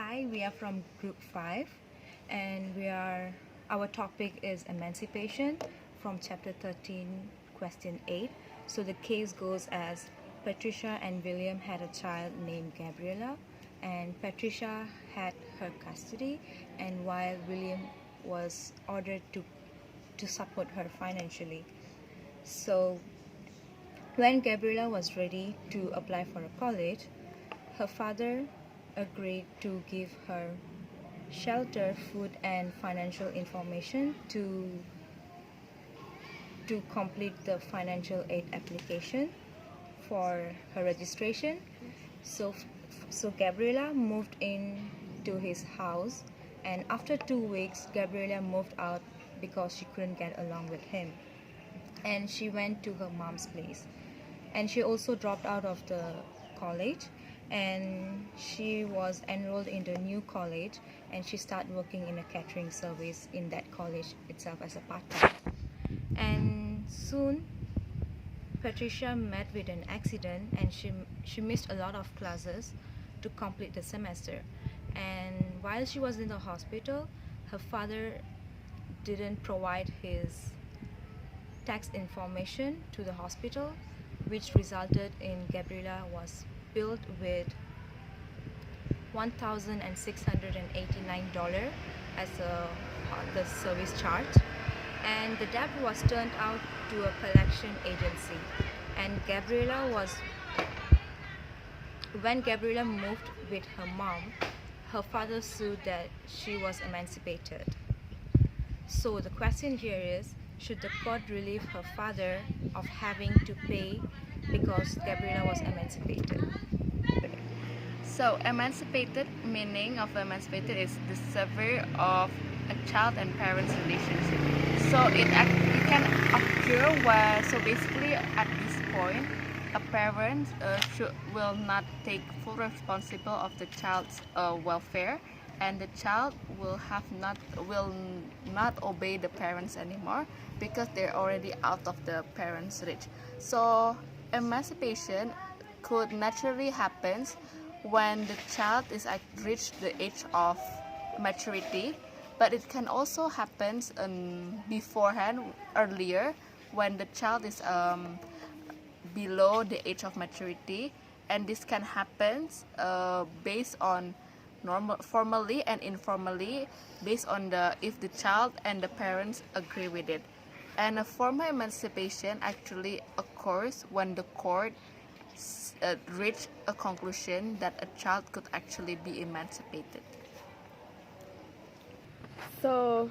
Hi, we are from Group 5 and our topic is emancipation from chapter 13, question 8. So the case goes as Patricia and William had a child named Gabriella, and Patricia had her custody, and while William was ordered to support her financially. So when Gabriella was ready to apply for a college, her father agreed to give her shelter, food, and financial information to complete the financial aid application for her registration. So Gabriella moved in to his house, and after 2 weeks, Gabriella moved out because she couldn't get along with him, and she went to her mom's place. And she also dropped out of the college, and she was enrolled in the new college, and she started working in a catering service in that college itself as a part-time. And soon Patricia met with an accident, and she missed a lot of classes to complete the semester. And while she was in the hospital, her father didn't provide his tax information to the hospital, which resulted in Gabriella was billed with $1,689 as the service charge, and the debt was turned out to a collection agency. And when Gabriella moved with her mom, her father sued that she was emancipated. So the question here is, should the court relieve her father of having to pay because Gabriella was emancipated? So, emancipated meaning of emancipated is the sever of a child and parent's relationship. So it can occur where basically at this point a parent will not take full responsible of the child's welfare, and the child will not obey the parents anymore because they're already out of the parents' reach. So emancipation could naturally happen when the child is reached the age of maturity, but it can also happen beforehand, earlier, when the child is below the age of maturity, and this can happen based on formally and informally, based on if the child and the parents agree with it. And a formal emancipation actually occurs when the court reach a conclusion that a child could actually be emancipated. So,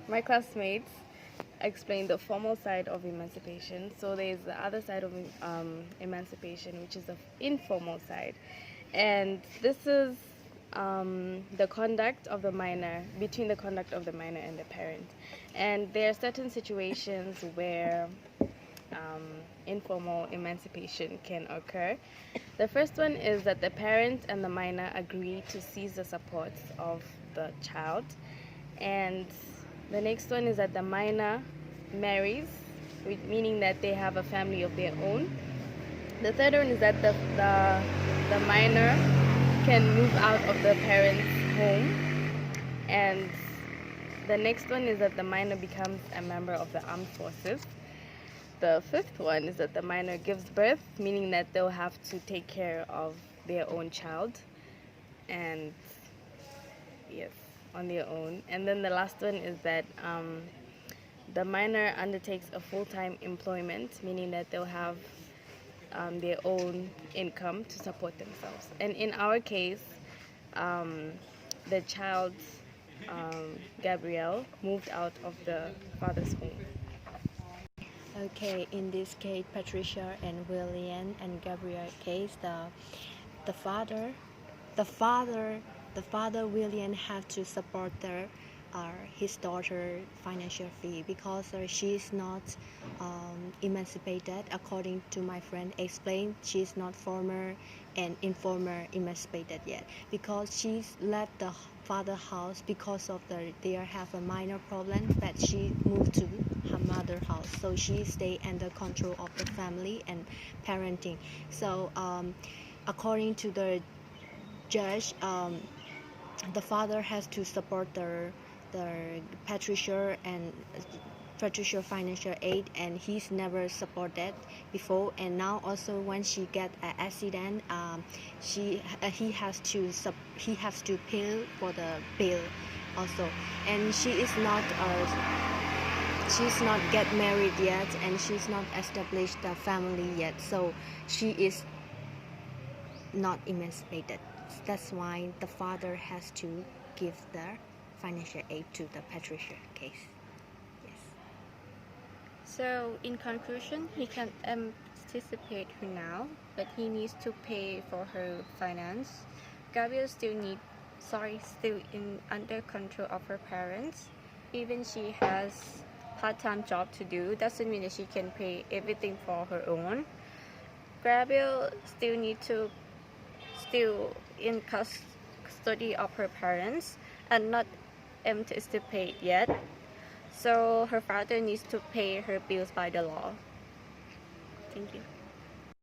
my classmates explained the formal side of emancipation. So there's the other side of emancipation, which is the informal side, and this is the conduct of the minor, between the conduct of the minor and the parent. And there are certain situations where informal emancipation can occur. The first one is that the parent and the minor agree to cease the support of the child, and the next one is that the minor marries, meaning that they have a family of their own. The third one is that the minor can move out of the parent's home, and the next one is that the minor becomes a member of the armed forces. The fifth one is that the minor gives birth, meaning that they'll have to take care of their own child, and yes, on their own. And then the last one is that the minor undertakes a full-time employment, meaning that they'll have their own income to support themselves. And in our case, the child, Gabrielle, moved out of the father's home. Okay, in this case, Patricia and William and Gabriel case, the father William had to support his daughter financial fee because she is not emancipated. According to my friend explained, she is not former and informal emancipated yet because she's left the father house because of they have a minor problem, but she moved to her mother house, so she stay under control of the family and parenting. So according to the judge, the father has to support the Patricia and Patricia financial aid, and he's never supported before. And now also when she get an accident, he has to pay for the bill also. And she's not get married yet, and she's not established a family yet, so she is not emancipated. That's why the father has to give the financial aid to the Patricia case. Yes. So, in conclusion, he can anticipate her now, but he needs to pay for her finance. Gabrielle still under control of her parents. Even she has part-time job to do, doesn't mean that she can pay everything for her own. Gabrielle still in custody of her parents and not emancipated yet. So her father needs to pay her bills by the law. Thank you.